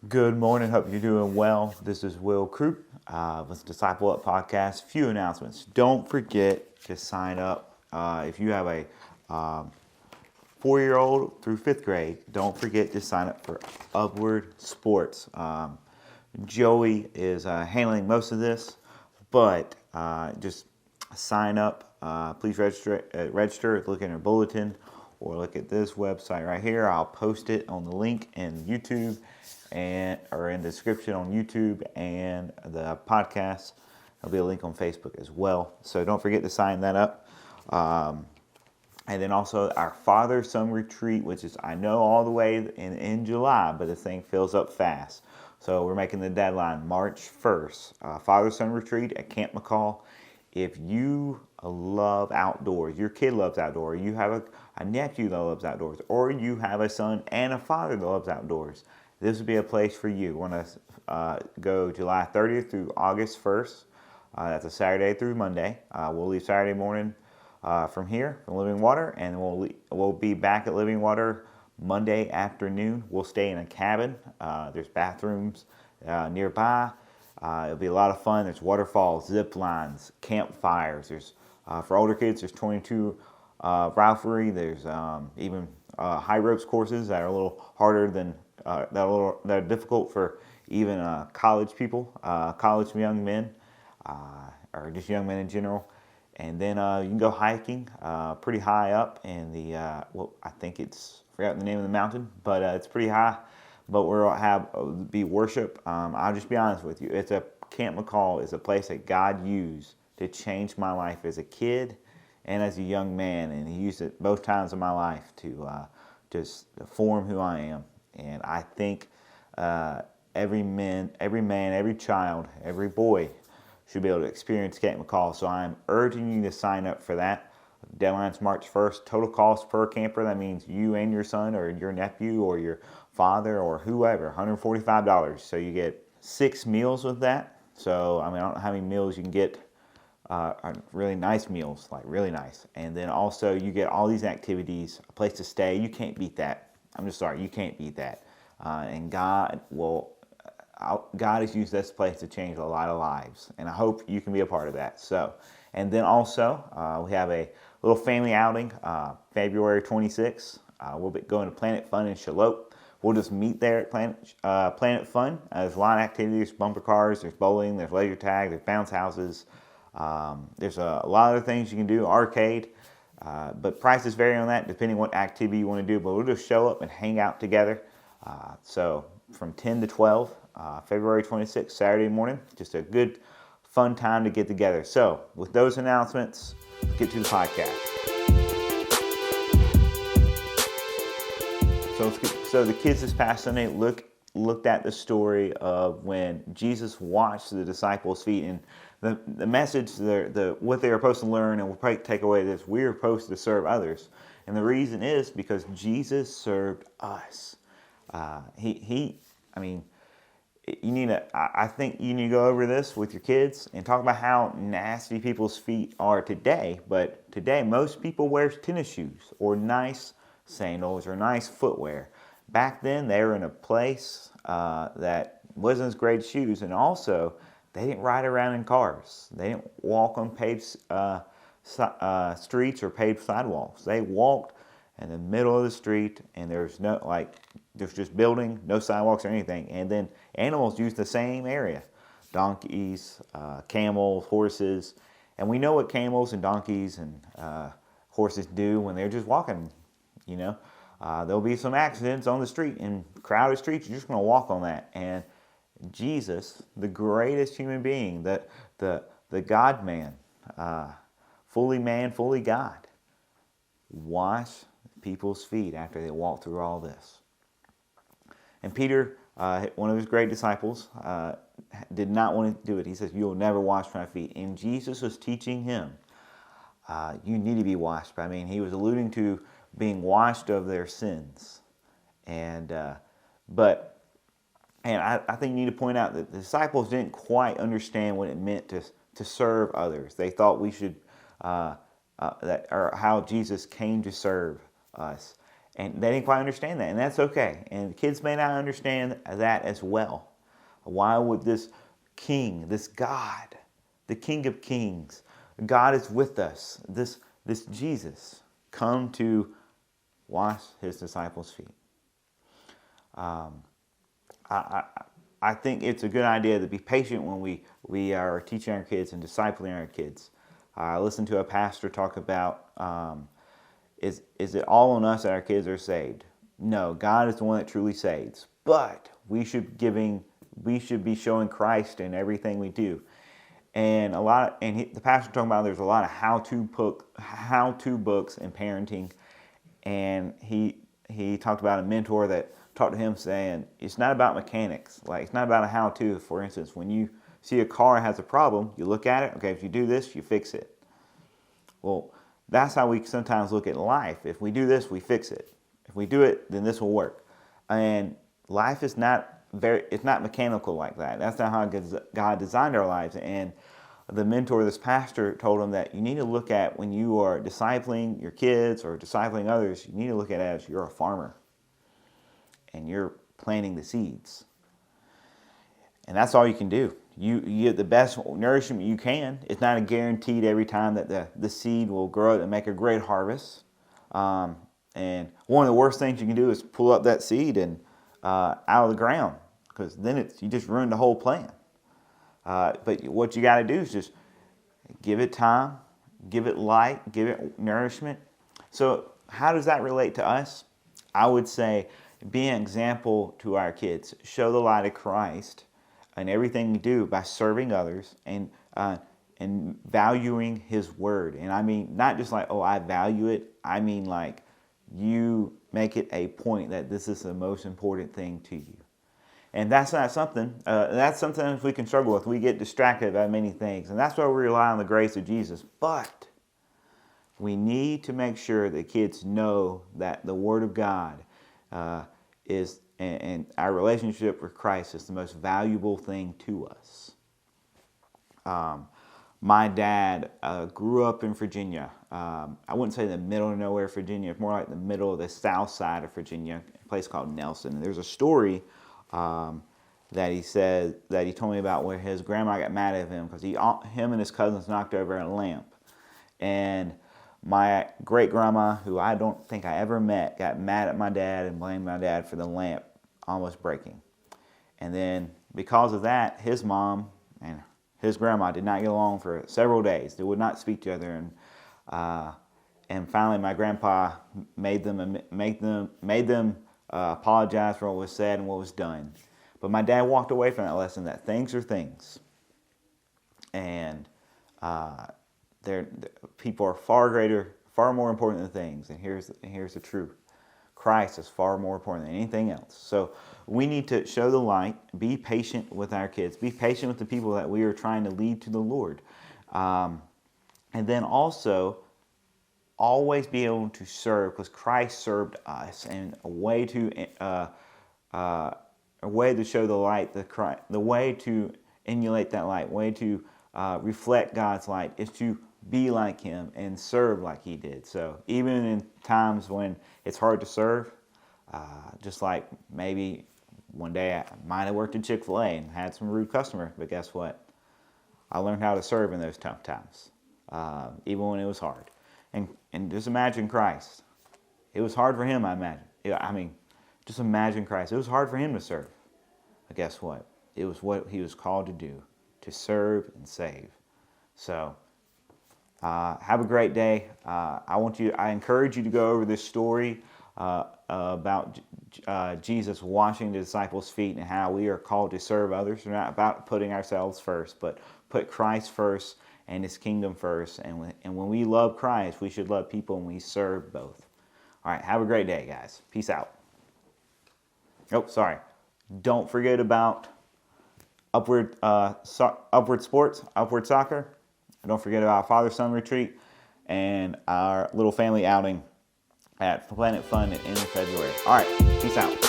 Good morning. Hope you're doing well. This is Will Croup with Disciple Up Podcast. Few announcements. Don't forget to sign up. If you have a 4-year-old through 5th grade, don't forget to sign up for Upward Sports. Joey is handling most of this, but just sign up. Please register. Look in your bulletin or look at this website right here. I'll post it on the link in YouTube or in the description on YouTube and the podcast. There'll be a link on Facebook as well. So don't forget to sign that up. And then also our Father-Son Retreat, which is, I know, all the way in July, but this thing fills up fast. So we're making the deadline March 1st. Father-Son Retreat at Camp McCall. If you love outdoors, your kid loves outdoors, you have a nephew that loves outdoors, or you have a son and a father that loves outdoors, this would be a place for you. We're going to go July 30th through August 1st. That's a Saturday through Monday. We'll leave Saturday morning from here, from Living Water, and we'll be back at Living Water Monday afternoon. We'll stay in a cabin. There's bathrooms nearby. It'll be a lot of fun. There's waterfalls, zip lines, campfires. There's for older kids, there's 22 Ralphery. There's even high ropes courses that are a little harder than that are difficult for even college people, college young men, or just young men in general. And then you can go hiking pretty high up in the, I think I forgot the name of the mountain, but it's pretty high. But we'll be worship. I'll just be honest with you. Camp McCall is a place that God used to change my life as a kid and as a young man. And He used it both times in my life to just form who I am. And I think every man, every child, every boy should be able to experience Camp McCall. So I'm urging you to sign up for that. Deadline's March 1st. Total cost per camper, that means you and your son or your nephew or your father or whoever, $145. So you get 6 meals with that. So, I don't know how many meals you can get, really nice meals, like really nice. And then also you get all these activities, a place to stay. You can't beat that. I'm just sorry, you can't beat that. And God has used this place to change a lot of lives, and I hope you can be a part of that. So, and then also we have a little family outing, February 26th. We'll be going to Planet Fun in Charlotte. We'll just meet there at Planet Fun. There's a lot of activities, bumper cars, there's bowling, there's laser tag, there's bounce houses. There's a lot of things you can do, arcade. But prices vary on that depending what activity you want to do. But we'll just show up and hang out together. So from 10 to 12, February 26th, Saturday morning. Just a good, fun time to get together. So with those announcements, let's get to the podcast. So the kids this past Sunday looked at the story of when Jesus washed the disciples' feet, and the message, what they were supposed to learn, and we'll probably take away this: we're supposed to serve others, and the reason is because Jesus served us. I think you need to go over this with your kids and talk about how nasty people's feet are today. But today, most people wear tennis shoes or nice sandals or nice footwear. Back then, they were in a place that wasn't as great shoes, and also they didn't ride around in cars. They didn't walk on paved streets or paved sidewalks. They walked in the middle of the street, and there's just building, no sidewalks or anything. And then animals used the same area: donkeys, camels, horses. And we know what camels and donkeys and horses do when they're just walking. There'll be some accidents on the street, and crowded streets, you're just going to walk on that. And Jesus, the greatest human being, the God-man, fully man, fully God, washed people's feet after they walked through all this. And Peter, one of his great disciples, did not want to do it. He says, "You'll never wash my feet." And Jesus was teaching him, you need to be washed. He was alluding to being washed of their sins. And I think you need to point out that the disciples didn't quite understand what it meant to serve others. They thought we should, or how Jesus came to serve us. And they didn't quite understand that, and that's okay. And kids may not understand that as well. Why would this king, this God, the King of Kings, God is with us, this Jesus, come to wash his disciples' feet? I think it's a good idea to be patient when we are teaching our kids and discipling our kids. I listened to a pastor talk about, is it all on us that our kids are saved? No, God is the one that truly saves. But we should be showing Christ in everything we do. And the pastor talking about there's a lot of how-to books in parenting, and he talked about a mentor that talked to him saying it's not about mechanics, like it's not about a how-to. For instance, when you see a car has a problem, you look at it. Okay, if you do this, you fix it. Well, that's how we sometimes look at life. If we do this, we fix it. If we do it, then this will work. And life is it's not mechanical like that. That's not how God designed our lives. And the mentor, this pastor, told him that you need to look at, when you are discipling your kids or discipling others, you need to look at it as you're a farmer and you're planting the seeds. And that's all you can do. You get the best nourishment you can. It's not a guaranteed every time that the seed will grow and make a great harvest. And one of the worst things you can do is pull up that seed and out of the ground, because then you just ruined the whole plan. But what you got to do is just give it time, give it light, give it nourishment. So how does that relate to us? I would say be an example to our kids. Show the light of Christ in everything we do by serving others and valuing his word. And I mean, not just like, oh, I value it. I mean, like, you make it a point that this is the most important thing to you. And that's not something, that's something we can struggle with. We get distracted by many things. And that's why we rely on the grace of Jesus. But we need to make sure that kids know that the Word of God is, and our relationship with Christ is the most valuable thing to us. My dad grew up in Virginia. I wouldn't say the middle of nowhere, Virginia. It's more like the middle of the south side of Virginia, a place called Nelson. And there's a story that he told me about where his grandma got mad at him because him and his cousins knocked over a lamp. And my great-grandma, who I don't think I ever met, got mad at my dad and blamed my dad for the lamp almost breaking. And then because of that, his mom and his grandma did not get along for several days. They would not speak to each other. And finally, my grandpa made them apologize for what was said and what was done. But my dad walked away from that lesson that things are things. And people are far more important than things. And here's the truth. Christ is far more important than anything else. So we need to show the light, be patient with our kids, be patient with the people that we are trying to lead to the Lord. And then also always be able to serve, because Christ served us, and a way to show the light, the way to emulate that light, way to reflect God's light is to be like him and serve like he did. So even in times when it's hard to serve, just like maybe one day I might have worked at Chick-fil-A and had some rude customers, but guess what? I learned how to serve in those tough times, even when it was hard. And just imagine Christ. It was hard for him, I imagine. I mean, just imagine Christ. It was hard for him to serve. But guess what? It was what he was called to do, to serve and save. So have a great day. I encourage you to go over this story about Jesus washing the disciples' feet and how we are called to serve others. We're not about putting ourselves first, but put Christ first and his kingdom first. And when we love Christ, we should love people and we serve both. All right, have a great day, guys. Peace out. Oh, sorry. Don't forget about Upward Sports, Upward Soccer. Don't forget about Father-Son Retreat and our little family outing at Planet Fun in February. All right, peace out.